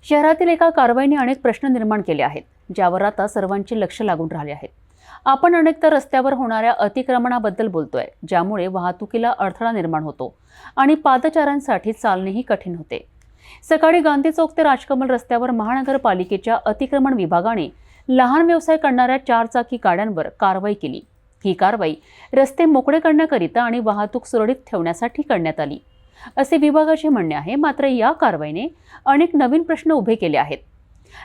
शहरातील एका कारवाईने अनेक प्रश्न निर्माण केले आहेत, ज्यावर आता सर्वांचे लक्ष लागून राहिले आहेत। आपण अनेकदा रस्त्यावर होणाऱ्या अतिक्रमणाबद्दल बोलतोय, ज्यामुळे वाहतुकीला अडथळा निर्माण होतो आणि पादचाऱ्यांसाठी चालणेही कठीण होते। सकाळी गांधी चौक ते राजकमल रस्त्यावर महानगरपालिकेच्या अतिक्रमण विभागाने लहान व्यवसाय करणाऱ्या 4 चाकी गाड्यांवर कारवाई केली। ही कारवाई रस्ते मोकळे करण्याकरिता आणि वाहतूक सुरळीत ठेवण्यासाठी करण्यात आली, असे विभागाचे म्हणणे आहे। मात्र या कारवाईने अनेक नवीन प्रश्न उभे केले आहेत।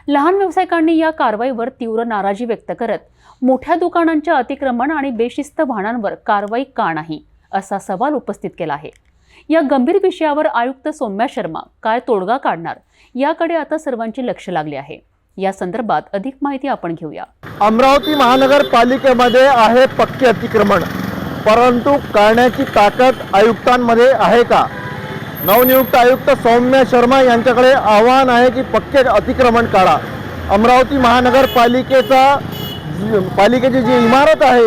लहान व्यावसायिकांनी या कारवाईवर तीव्र नाराजी व्यक्त करत मोठ्या दुकानांच्या अतिक्रमण आणि बेशिस्त वाहनांवर कारवाई का नाही, असा सवाल उपस्थित केला आहे। या गंभीर विषयावर आयुक्त सौम्या शर्मा काय तोडगा काढणार, याकडे आता सर्वांचे लक्ष लागले आहे। या संदर्भात अधिक माहिती आपण घेऊया। अमरावती महानगरपालिकेमध्ये आहे पक्के अतिक्रमण, परंतु करण्याची ताकद आयुक्तांमध्ये आहे का? नवनियुक्त आयुक्त सौम्या शर्मा यांच्याकडे आव्हान आहे की पक्के अतिक्रमण काढा। अमरावती पालिकेची जी इमारत आहे,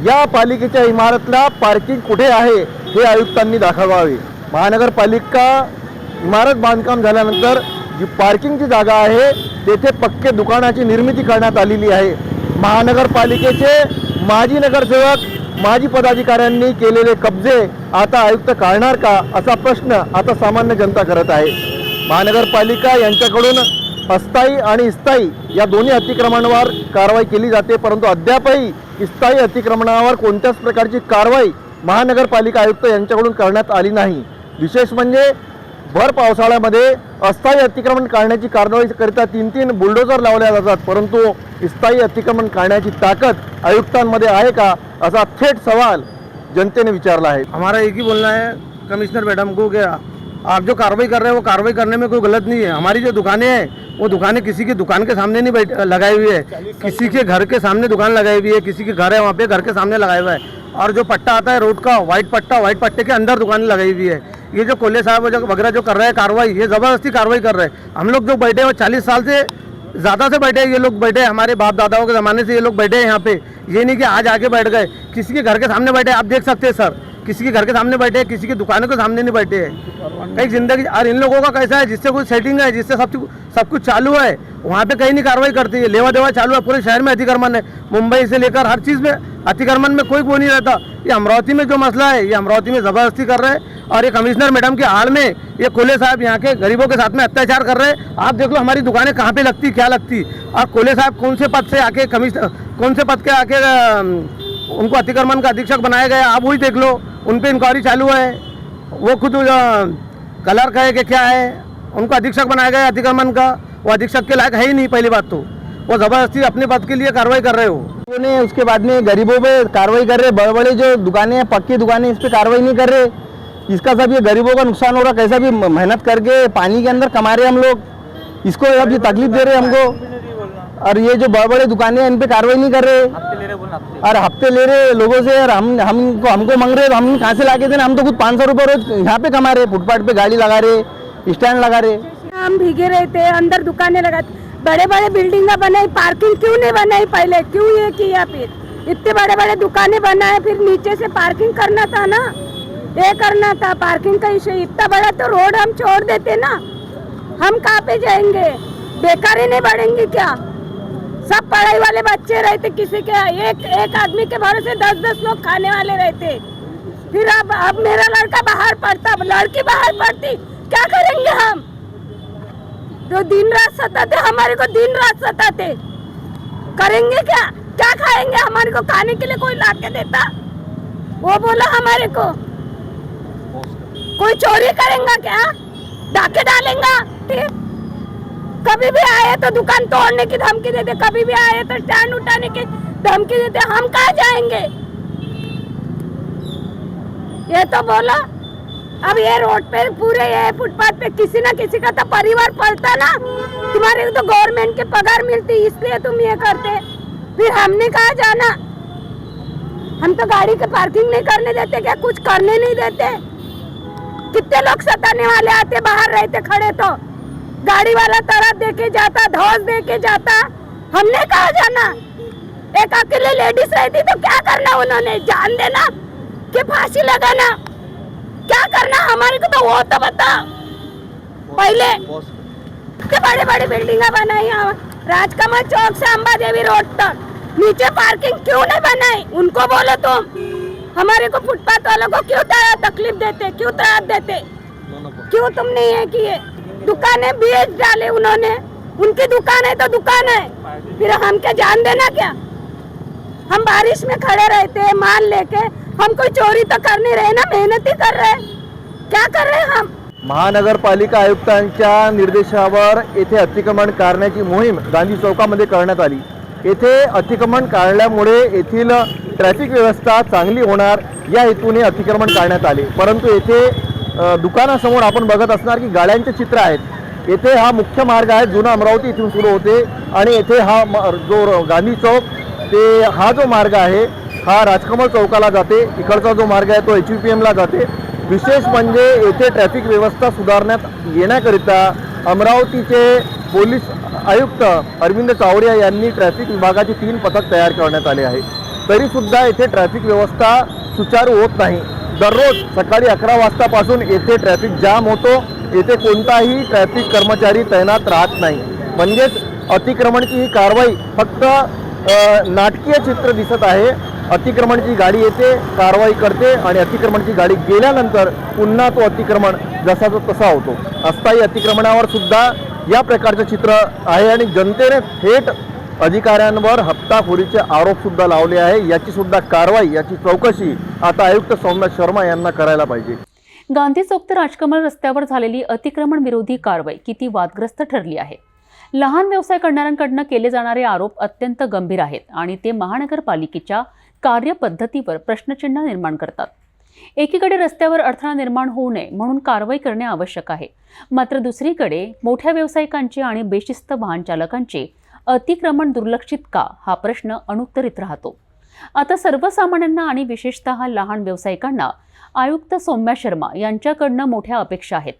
या पालिकेच्या इमारतला पार्किंग कुठे आहे हे आयुक्तांनी दाखवावे। महानगरपालिका इमारत बांधकाम झाल्यानंतर जी पार्किंगची जागा आहे तेथे पक्के दुकानाची निर्मिती करण्यात आलेली आहे। महानगरपालिकेचे माजी नगरसेवक, माजी पदाधिकाऱ्यांनी केलेले कब्जे आता आयुक्त काढणार का, असा प्रश्न आता सामान्य जनता करत आहे। महानगरपालिका यांच्याकडून अस्थायी आणि स्थायी या दोन्ही अतिक्रमणावर कारवाई केली जाते, परंतु अद्यापही स्थायी अतिक्रमणावर कोणत्याच प्रकारची कारवाई महानगरपालिका आयुक्त यांच्याकडून करण्यात आली नाही। विशेष म्हणजे भर पावसाळ्यामध्ये अस्थायी अतिक्रमण काढण्याची कारवाईकरिता 3-3 बुलडोजर लावल्या जातात, परंतु स्थायी अतिक्रमण काढण्याची ताकद आयुक्तांमध्ये आहे का, असा थेट सवाल जनतेने विचारला है। हमारा एक ही बोलना है कमिश्नर मैडम को कि आप जो कार्रवाई कर रहे हैं वो कार्रवाई करने में कोई गलत नहीं है। हमारी जो दुकानें हैं वो दुकानें किसी की दुकान के सामने नहीं लगाई हुई है, किसी के घर के सामने दुकान लगाई हुई है, किसी के घर है वहाँ पे घर के सामने लगाया हुआ है। और जो पट्टा आता है रोड का वाइट पट्टा, वाइट पट्टे के अंदर दुकानें लगाई हुई है। ये जो कोल्हे साहब वगैरह जो कर रहे हैं कार्रवाई, ये ज़बरदस्ती कार्रवाई कर रहे हैं। हम लोग जो बैठे हैं वो 40 साल से ज़्यादा से बैठे हैं, ये लोग बैठे हैं, हमारे बाप दादाओं के ज़माने से ये लोग बैठे हैं यहाँ पे। ये नहीं कि आज आके बैठ गए, किसी के घर के सामने बैठे, आप देख सकते हैं सर, किसी के घर के सामने बैठे, किसी की दुकानों के सामने नहीं बैठे हैं। कई जिंदगी और इन लोगों का कैसा है, जिससे कुछ सेटिंग है, जिससे सब कुछ चालू है, वहाँ पे कहीं नहीं कार्रवाई करती है। लेवा देवा चालू है, पूरे शहर में अतिक्रमण है, मुंबई से लेकर हर चीज़ में अतिक्रमण में कोई नहीं रहता। ये अमरावती में जो मसला है, ये अमरावती में ज़बरदस्ती कर रहे हैं। और ये कमिश्नर मैडम की आड़ में ये कोल्हे साहब यहाँ के गरीबों के साथ में अत्याचार कर रहे हैं। आप देख लो हमारी दुकानें कहाँ पे लगती, क्या लगती। और कोल्हे साहब कौन से पद से आके कौन से पद के आके उनको अतिक्रमण का अधीक्षक बनाया गया, आप वही देख लो। उन पर इंक्वायरी चालू है, वो खुद क्लर्क है कि क्या है, उनको अधीक्षक बनाया गया अतिक्रमण का। वो अधीक्षक के लायक है ही नहीं। पहली बात तो वो ज़बरदस्ती अपने पद के लिए कार्रवाई कर रहे हो ने, उसके बाद में गरीबों पे कार्रवाई कर रहे। बड़े बड़े जो दुकानें हैं, पक्की दुकानें, इस पर कार्रवाई नहीं कर रहे। इसका सब ये गरीबों का नुकसान हो रहा। कैसा भी मेहनत करके पानी के अंदर कमा रहे हम लोग, इसको अब ये तकलीफ दे रहे हमको। और ये जो बड़े बड़े दुकानें हैं, इन पे कार्रवाई नहीं कर रहे और हफ्ते ले रहे लोगों से। और हमको मांग रहे, हम कहाँ से ला के देना? हम तो खुद 500 रुपये रोज यहाँ पे कमा रहे, फुटपाथ पे गाड़ी लगा रहे, स्टैंड लगा रहे। हम भीगे रहते, अंदर दुकानें लगाते, बड़े बड़े बिल्डिंग बनाई, पार्किंग क्यों नहीं बनाई पहले? क्यों ये किया? फिर इतने बड़े बड़े दुकानें बनाए, फिर नीचे से पार्किंग करना था ना, ये करना था। पार्किंग का इशू इतना बड़ा तो रोड हम छोड़ देते ना, हम कहाँ पे जाएंगे? बेकारी नहीं बढ़ेंगी क्या? सब पढ़ाई वाले बच्चे रहते, किसी के एक आदमी के भरोसे 10-10 लोग खाने वाले रहते। फिर अब मेरा लड़का बाहर पढ़ता, लड़की बाहर पढ़ती, क्या करेंगे हम? तो दिन रात सताते, हमारे को दिन रात सताते, करेंगे क्या? क्या खाएंगे? हमारे को खाने के लिए कोई ला के देता? वो बोला हमारे को कोई चोरी करेगा क्या? डाके डालेगा? कभी भी आए तो दुकान तोड़ने की धमकी देते, कभी भी आए तो स्टैंड उठाने की धमकी देते। हम कहाँ जाएंगे? ये तो बोला। अब ये रोड पे पूरे ये फुटपाथ पे किसी ना किसी का तो परिवार पलता ना। तुम्हारे को तो गवर्नमेंट के पगार मिलती, इसलिए तुम ये करते। फिर हमने कहाँ जाना? हम तो गाड़ी के पार्किंग नहीं करने देते क्या? कुछ करने नहीं देते। कितने लोग सताने वाले आते, बाहर रहते खड़े, तो गाड़ी वाला तरफ देके जाता, धौस देके जाता। हमने कहाँ जाना? एक अकेले लेडीज रहती तो क्या करना उन्होंने? जान देना कि फांसी लगाना? क्या करना? हमारे को तो वो तो बता पहले। इतने बड़े बड़े बिल्डिंग बनाई यहाँ राजकमल चौक से अंबा देवी रोड तक, नीचे पार्किंग क्यों नहीं बनाई? उनको बोलो तुम, हमारे को फुटपाथ वालों को क्यों तकलीफ देते, क्यों त्रास देते, क्यों तुम नहीं है कि ये दुकानें बेच डाले उन्होंने? उनकी दुकान है तो दुकान है, फिर हम क्या जान देना क्या? हम बारिश में खड़े रहते माल लेके, हम कोई चोरी तो कर नहीं रहे ना, मेहनत ही कर रहे, क्या कर रहे हम? महानगरपालिका आयुक्तांच्या निर्देशावर येथे अतिक्रमण काढण्याची मोहीम गांधी चौकामध्ये करण्यात आली. येथे अतिक्रमण काढल्यामुळे येथील ट्रॅफिक व्यवस्था चांगली होणार या हेतूने अतिक्रमण काढण्यात आले. परंतु येथे दुकानासमोर आपण बघत असणार की गाड्यांचे चित्र आहेत. येथे हा मुख्य मार्ग आहे, जुना अमरावती इथून सुरू होते आणि येथे हा जो गांधी चौक ते हा जो मार्ग आहे हा राजकमल चौकाला जाते. इकडचा जो मार्ग आहे तो HVPMला जाते. विशेष म्हणजे येथे ट्रॅफिक व्यवस्था सुधारण्यात येण्याकरिता अमरावतीचे पोलीस आयुक्त अरविंद चावडिया यांनी ट्रॅफिक विभागाची 3 पथक तयार करण्यात आले आहे. तरीसुद्धा येथे ट्रॅफिक व्यवस्था सुचारू होत नाही. दररोज सकाळी 11 वाजतापासून येथे ट्रॅफिक जाम होतो. येथे कोणताही ट्रॅफिक कर्मचारी तैनात राहत नाही. म्हणजेच अतिक्रमणची ही कारवाई फक्त नाटकीय चित्र दिसत आहे. अतिक्रमणची गाडी येते, कारवाई करते आणि अतिक्रमणची गाडी गेल्यानंतर पुन्हा तो अतिक्रमण जसाचा तसा होतो. अस्थायी अतिक्रमणावर सुद्धा या प्रकारचे चित्र आहे आणि जनतेने थेट अधिकाऱ्यांवर हप्ताखोरीचे आरोप सुद्धा लावले आहे. याची सुद्धा कारवाई, याची चौकशी आता आयुक्त सौम्या शर्मा यांना करायला पाहिजे. गांधी चौक ते राजकमल रस्त्यावर झालेली अतिक्रमण विरोधी कारवाई किती वादग्रस्त ठरली आहे. लहान व्यवसाय करणाऱ्यांकडून केले जाणारे आरोप अत्यंत गंभीर आहेत आणि ते महानगरपालिकेच्या कार्यपद्धतीवर प्रश्नचिन्ह निर्माण करतात. एकीकडे रस्त्यावर अडथळा निर्माण होऊ नये म्हणून कारवाई करणे आवश्यक आहे, मात्र दुसरीकडे मोठ्या व्यावसायिकांचे आणि बेशिस्त वाहन चालकांचे अतिक्रमण दुर्लक्षित का हा प्रश्न अनुत्तरित राहतो. आता सर्वसामान्यांना आणि विशेषतः लहान व्यावसायिकांना आयुक्त सौम्या शर्मा यांच्याकडनं मोठ्या अपेक्षा आहेत.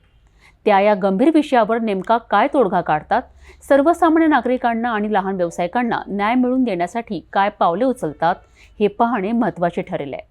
त्या या गंभीर विषयावर नेमका काय तोडगा काढतात, सर्वसामान्य नागरिकांना आणि लहान व्यावसायिकांना न्याय मिळवून देण्यासाठी काय पावले उचलतात हे पाहणे महत्त्वाचे ठरेल आहे.